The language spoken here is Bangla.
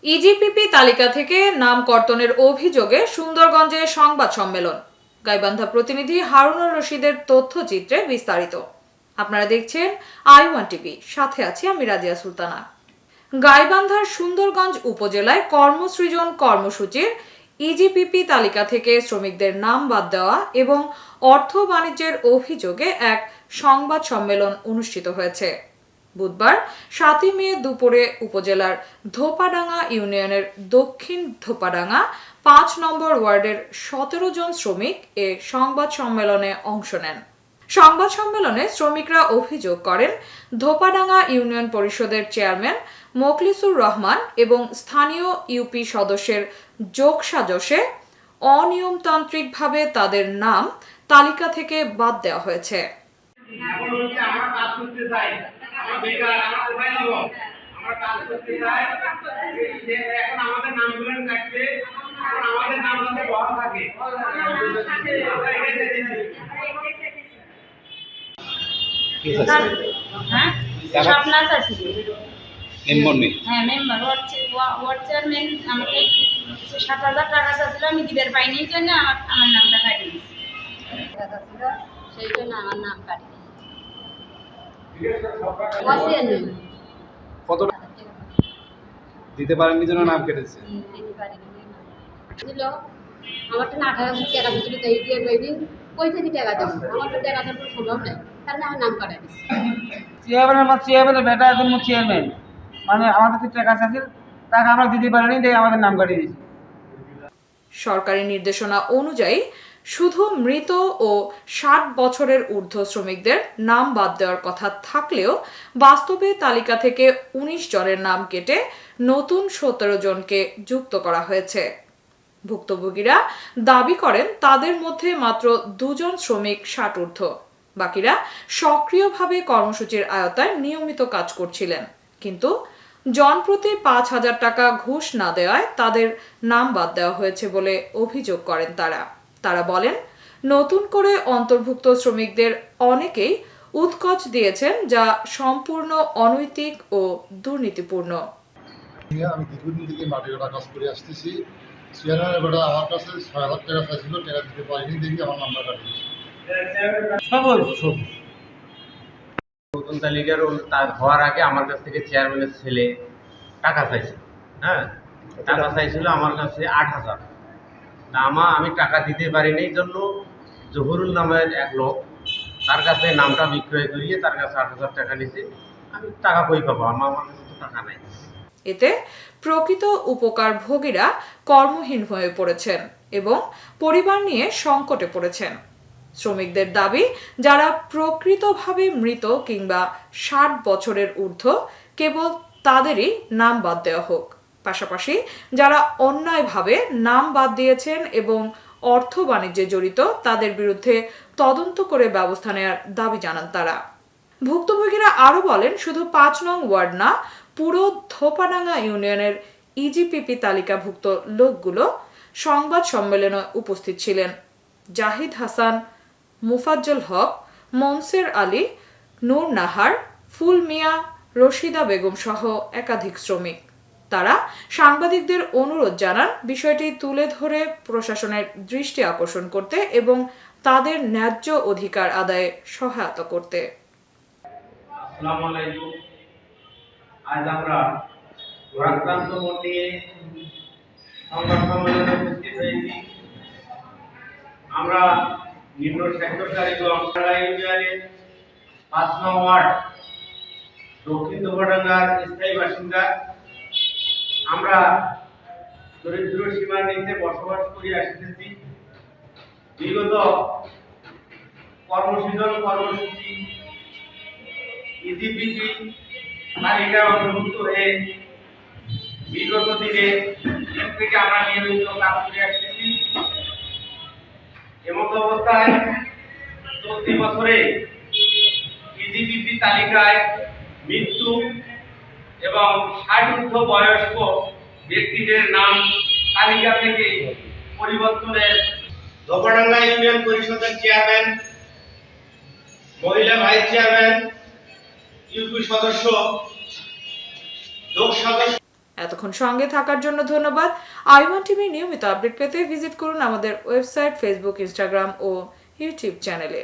ইজিপিপি তালিকা থেকে নাম কর্তনের অভিযোগে সুন্দরগঞ্জে সংবাদ সম্মেলন। গাইবান্ধা প্রতিনিধি হারুনুর রশিদের তথ্যচিত্রে বিস্তারিত। আপনারা দেখছেন i1 টিভি, সাথে আছি আমি রাজিয়া সুলতানা। গাইবান্ধার সুন্দরগঞ্জ উপজেলায় কর্মসৃজন কর্মসূচির ইজিপিপি তালিকা থেকে শ্রমিকদের নাম বাদ দেওয়া এবং অর্থ বাণিজ্যের অভিযোগে এক সংবাদ সম্মেলন অনুষ্ঠিত হয়েছে। বুধবার 7 মে দুপুরে উপজেলার ধোপাডাঙ্গা ইউনিয়নের দক্ষিণ ধোপাডাঙ্গা 5 নম্বর ওয়ার্ডের 17 জন শ্রমিক এ সংবাদ সম্মেলনে অংশ নেন। সংবাদ সম্মেলনে শ্রমিকরা অভিযোগ করেন, ধোপাডাঙ্গা ইউনিয়ন পরিষদের চেয়ারম্যান মোখলিসুর রহমান এবং স্থানীয় ইউপি সদস্যের যোগসাজশে অনিয়মতান্ত্রিকভাবে তাদের নাম তালিকা থেকে বাদ দেওয়া হয়েছে। চেয়ারম্যান আমাকে 7,000 টাকা চাচ্ছিল, আমি দিবার পাইনি, জন্য আমার নামটা কাটি দিয়েছি। সেই জন্য আমার নাম কাটি কত দিতে পারেননি জন্য নাম কেটেছে। আমার তো 18,000 টাকা দিতে দিয়ে পাইনি, কই থেকে টাকা দেবো? আমার তো টাকা দেওয়ার কোনো সম্ভব নেই, তাহলে আমার নাম কাটা দিচ্ছি। চেয়ারম্যানের বেটা একজন চেয়ারম্যান, মানে আমাদের যে টাকা আছে টাকা আমরা দিতে পারিনি, তাই আমাদের নাম কাটিয়ে দিয়েছি। সরকারি নির্দেশনা অনুযায়ী শুধু মৃত ও 60 বছরের ঊর্ধ্ব শ্রমিকদের নাম বাদ দেওয়ার কথা থাকলেও বাস্তবে তালিকা থেকে 19 জনের নাম কেটে নতুন 17 জনকে যুক্ত করা হয়েছে। ভুক্তভোগীরা দাবি করেন তাদের মধ্যে মাত্র 2 জন শ্রমিক 60 ঊর্ধ্ব, বাকিরা সক্রিয়ভাবে কর্মসূচির আওতায় নিয়মিত কাজ করছিলেন, কিন্তু জনপ্রতি 5,000 টাকা ঘুষ না দেওয়ায় তাদের নাম বাদ দেওয়া হয়েছে বলে অভিযোগ করেন তারা বলেন, নতুন করে অন্তর্ভুক্ত শ্রমিকদের অনেকেই উৎকোচ দিয়েছেন, যা সম্পূর্ণ অনৈতিক ও দুর্নীতিপূর্ণ। আমি দীর্ঘদিন থেকে মাটি কাটা কাজ করে আসতেছি। চেয়ারম্যানের বেটা আমার কাছে 6,000 টাকা চাইছিল, টাকা দিতে পারিনি, দেখি আমার নাম্বার কাটিয়েছি। নতুন তালিকার তার হওয়ার আগে আমার কাছ থেকে চেয়ারম্যানের ছেলে টাকা চাইছিল। টাকা চাইছিল আমার কাছে 8,000। আমি টাকা দিতে পারিনি, এই জন্য জহুরুল নামের এক লোক তার কাছে নামটা বিক্রয় করিয়ে তার কাছে 8,000 টাকা নিয়েছে। আমি টাকা কই পাবো? আমার কাছে তো টাকা নাই। এতে প্রকৃত উপকার ভোগীরা কর্মহীন হয়ে পড়েছেন এবং পরিবার নিয়ে সংকটে পড়েছেন। শ্রমিকদের দাবি, যারা প্রকৃতভাবে মৃত কিংবা 60 বছরের ঊর্ধ্ব কেবল তাদেরই নাম বাদ দেওয়া হোক। পাশাপাশি যারা অন্যায়ভাবে নাম বাদ দিয়েছেন এবং অর্থ বাণিজ্যে জড়িত তাদের বিরুদ্ধে তদন্ত করে ব্যবস্থা নেওয়ার দাবি জানান তারা। ভুক্তভোগীরা আরও বলেন, শুধু 5 নং ওয়ার্ড না, পুরো ধোপাডাঙ্গা ইউনিয়নের ইজিপিপি তালিকাভুক্ত লোকগুলো সংবাদ সম্মেলনে উপস্থিত ছিলেন। জাহিদ হাসান, মুফাজ্জল হক, মনসের আলী, নূর নাহার, ফুল মিয়া, রশিদা বেগম সহ একাধিক শ্রমিক। তারা সাংবাদিকদের অনুরোধ জানান বিষয়টি তুলে ধরে প্রশাসনের দৃষ্টি আকর্ষণ করতে এবং তাদের ন্যায্য অধিকার আদায়ে সহায়তা করতে। আসসালামু আলাইকুম। আজ আমরা ভারাক্রান্ত মন নিয়ে সংবাদ সম্মেলনে উপস্থিত হয়েছি। আমরা নিম্ন স্বাক্ষরকারী ইউনিয়নের 5 নং ওয়ার্ড দক্ষিণ ধোপাডাঙ্গার স্থায়ী বাসিন্দা। আমরা দরিদ্র সীমার নিচে বসবাস করে আসতেছি। বিগত কর্মসৃজন কর্মসূচি ইজিপিপি তালিকায় অন্তর্ভুক্ত হয়ে বিগত দিনে থেকে আমরা নিয়মিত কাজ করে আসতেছি। এমত অবস্থায় চলতি বছরে ইজিপিপি তালিকায় মৃত্যু এবং 60 ঊর্ধ্ব বয়স্ক ব্যক্তিদের নাম তালিকা থেকে পরিবর্তনের ধোপাডাঙ্গা ইউনিয়ন পরিষদের চেয়ারম্যান, মহিলা ভাইস চেয়ারম্যান, ইউপি সদস্য, যোগ সদস্য এতক্ষণ সঙ্গে থাকার জন্য ধন্যবাদ। আইওয়ান টিভির নিয়মিত আপডেট পেতে ভিজিট করুন আমাদের ওয়েবসাইট, ফেসবুক, ইনস্টাগ্রাম ও ইউটিউব চ্যানেলে।